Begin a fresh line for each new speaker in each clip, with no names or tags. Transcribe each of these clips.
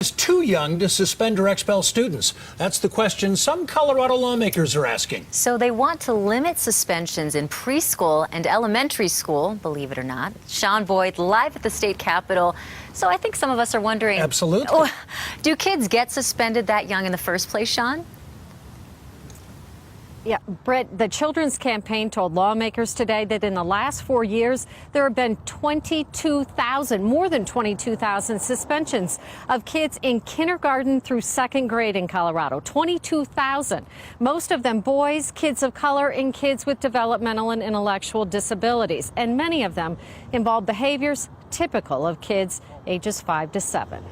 Is too young to suspend or expel students? That's the question some Colorado lawmakers are asking.
So they want to limit suspensions in preschool and elementary school, believe it or not. Sean Boyd live at the state capitol. So I think some of us are wondering.
Absolutely.
Do kids get suspended that young in the first place, Sean?
Yeah, Britt, the Children's Campaign told lawmakers today that in the last 4 years, there have been more than 22,000 suspensions of kids in kindergarten through second grade in Colorado. 22,000. Most of them boys, kids of color, and kids with developmental and intellectual disabilities. And many of them involve behaviors typical of kids ages 5 to 7.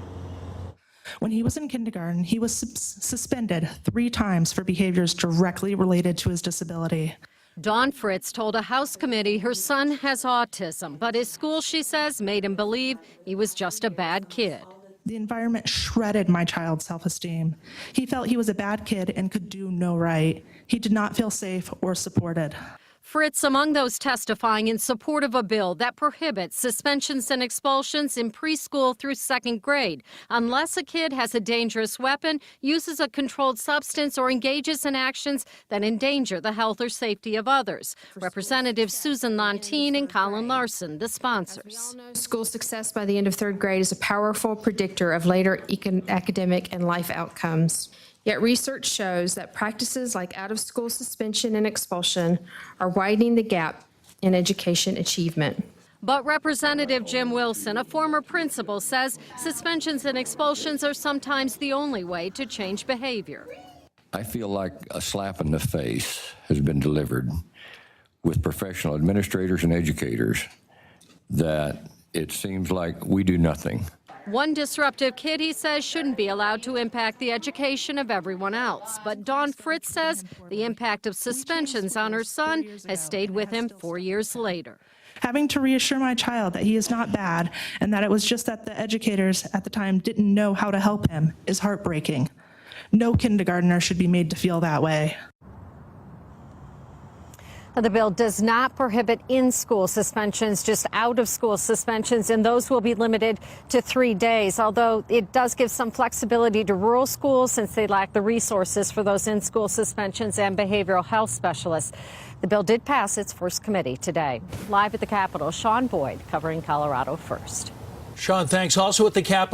When he was in kindergarten, he was suspended 3 times for behaviors directly related to his disability.
Dawn Fritz told a House committee her son has autism, but his school, she says, made him believe he was just a bad kid.
The environment shredded my child's self-esteem. He felt he was a bad kid and could do no right. He did not feel safe or supported.
Fritz among those testifying in support of a bill that prohibits suspensions and expulsions in preschool through second grade unless a kid has a dangerous weapon, uses a controlled substance, or engages in actions that endanger the health or safety of others. Representatives Susan Lontine and Colin Larson, the sponsors.
School success by the end of 3rd grade is a powerful predictor of later academic and life outcomes. Yet research shows that practices like out-of-school suspension and expulsion are widening the gap in education achievement.
But Representative Jim Wilson, a former principal, says suspensions and expulsions are sometimes the only way to change behavior.
I feel like a slap in the face has been delivered with professional administrators and educators that it seems like we do nothing.
One disruptive kid, he says, shouldn't be allowed to impact the education of everyone else. But Dawn Fritz says the impact of suspensions on her son has stayed with him 4 years later.
Having to reassure my child that he is not bad and that it was just that the educators at the time didn't know how to help him is heartbreaking. No kindergartner should be made to feel that way.
The bill does not prohibit in-school suspensions, just out-of-school suspensions, and those will be limited to 3 days, although it does give some flexibility to rural schools since they lack the resources for those in-school suspensions and behavioral health specialists. The bill did pass its first committee today. Live at the Capitol, Sean Boyd covering Colorado First.
Sean, thanks. Also at the Capitol.